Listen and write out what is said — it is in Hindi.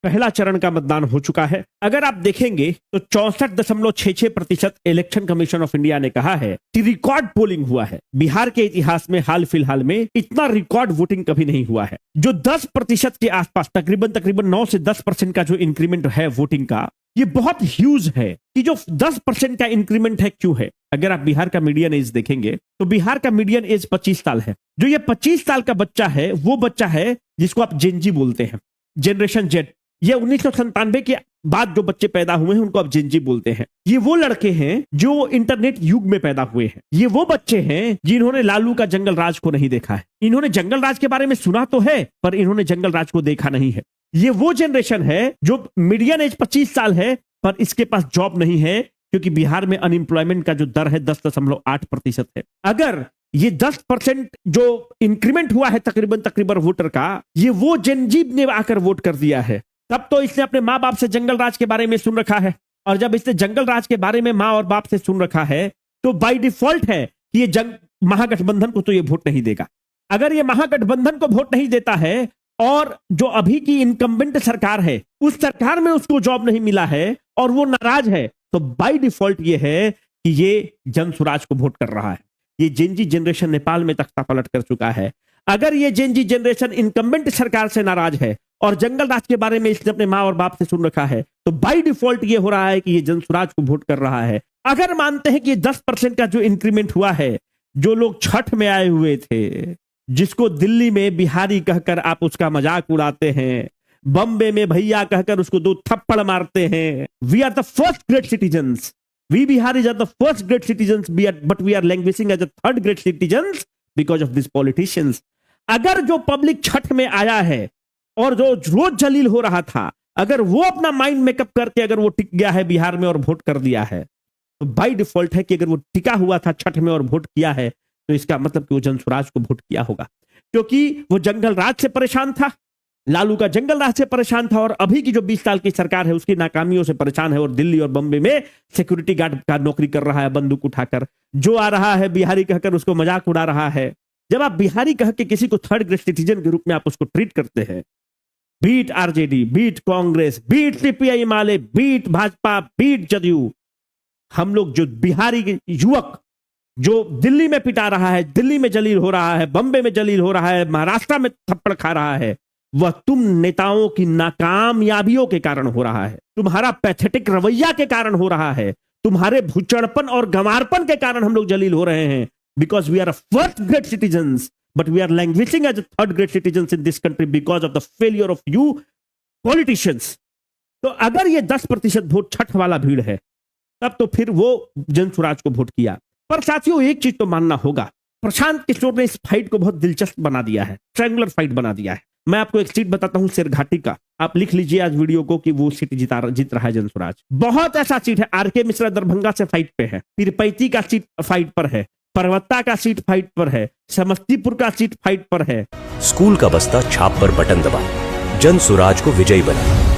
पहला चरण का मतदान हो चुका है। अगर आप देखेंगे तो 64.66% इलेक्शन कमीशन ऑफ इंडिया ने कहा है कि रिकॉर्ड पोलिंग हुआ है। बिहार के इतिहास में हाल फिलहाल में इतना रिकॉर्ड वोटिंग कभी नहीं हुआ है। जो 10% के आसपास तकरीबन 9 से 10% का जो इंक्रीमेंट है वोटिंग का, ये बहुत ह्यूज है। कि जो 10% का इंक्रीमेंट है क्यों है? अगर आप बिहार का मीडियन एज देखेंगे तो बिहार का मीडियन एज 25 साल है। जो ये 25 साल का बच्चा है वो बच्चा है जिसको आप जेनजी बोलते हैं, जनरेशन जेड। ये 1997 के बाद जो बच्चे पैदा हुए हैं उनको आप जेनजी बोलते हैं। ये वो लड़के हैं जो इंटरनेट युग में पैदा हुए हैं। ये वो बच्चे हैं जिन्होंने लालू का जंगल राज को नहीं देखा है। इन्होंने जंगल राज के बारे में सुना तो है पर इन्होंने जंगल राज को देखा नहीं है। ये वो जनरेशन है जो मीडियन एज 25 साल है पर इसके पास जॉब नहीं है, क्योंकि बिहार में अनएम्प्लॉयमेंट का जो दर है 10.8% है। अगर ये 10% जो इंक्रीमेंट हुआ है तकरीबन वोटर का, ये वो जनजीब ने आकर वोट कर दिया है। तब तो इसने अपने माँ बाप से जंगल राज के बारे में सुन रखा है, और जब इसने जंगल राज के बारे में माँ और बाप से सुन रखा है तो बाय डिफॉल्ट है कि ये महागठबंधन को तो ये वोट नहीं देगा। अगर ये महागठबंधन को वोट नहीं देता है और जो अभी की इनकम्बेंट सरकार है उस सरकार में उसको जॉब नहीं मिला है और वो नाराज है, तो बाय डिफॉल्ट ये है कि ये जन स्वराज को वोट कर रहा है। ये जेनजी जनरेशन नेपाल में तख्ता पलट कर चुका है। अगर ये जेनजी जनरेशन इनकम्बेंट सरकार से नाराज है और जंगल राज के बारे में इसने अपने माँ और बाप से सुन रखा है, तो बाय डिफॉल्ट ये हो रहा है कि ये जन स्वराज को वोट कर रहा है। अगर मानते हैं कि ये 10% का जो इंक्रीमेंट हुआ है, जो लोग छठ में आए हुए थे, जिसको दिल्ली में बिहारी कहकर आप उसका मजाक उड़ाते हैं, बम्बे में भैया कहकर उसको 2 थप्पड़ मारते हैं। We are the first great citizens, we Biharis are the first great citizens, but we are languaging as the third great citizens because of this politicians. अगर जो पब्लिक छठ में आया है और जो रोज जलील हो रहा था, अगर वो अपना माइंड मेकअप करके अगर वो टिक गया है बिहार में और वोट कर दिया है, तो बाय डिफॉल्ट है कि अगर वो टिका हुआ था छठ में और वोट किया है तो इसका मतलब कि वो जन स्वराज को वोट किया होगा, क्योंकि वो जंगल राज से परेशान था, लालू का जंगल राज से परेशान था, और अभी की जो 20 साल की सरकार है उसकी नाकामियों से परेशान है और दिल्ली और बम्बे में सिक्योरिटी गार्ड का नौकरी कर रहा है बंदूक उठाकर। जो आ रहा है बिहारी कहकर उसको मजाक उड़ा रहा है। जब आप बिहारी कह के किसी को थर्ड ग्रेड सिटीजन के रूप में आप उसको ट्रीट करते हैं, beat RJD, beat Congress, beat CPI Male, beat Bhajpa, beat JDU, हम लोग जो बिहारी युवक जो दिल्ली में पिटा रहा है, दिल्ली में जलील हो रहा है, बम्बे में जलील हो रहा है, महाराष्ट्र में थप्पड़ खा रहा है, वह तुम नेताओं की नाकामयाबियों के कारण हो रहा है, तुम्हारा पैथेटिक रवैया के कारण हो रहा है, तुम्हारे भुचड़पन और गंवारपन के कारण हम लोग जलील हो रहे हैं। Because we are first great citizens but we are languaging as third great citizens in this country because of the failure of you politicians. तो अगर ये 10% वोट छठ वाला भीड़ है, तब तो फिर वो जन स्वराज को वोट किया। पर साथियों एक चीज तो मानना होगा, प्रशांत किशोर ने इस फाइट को बहुत दिलचस्प बना दिया है, ट्रायंगुलर फाइट बना दिया है। मैं आपको एक सीट बताता हूं सिरघाटी का, आप लिख लीजिए आज वीडियो को कि वो सीट जीत रहा है जन स्वराज। बहुत ऐसा सीट है, आरके मिश्रा दरभंगा से फाइट पे है, पीरपैती का सीट फाइट पर है, परवत्ता का सीट फाइट पर है, समस्तीपुर का सीट फाइट पर है। स्कूल का बस्ता छाप पर बटन दबाएं, जन स्वराज को विजयी बनाएं।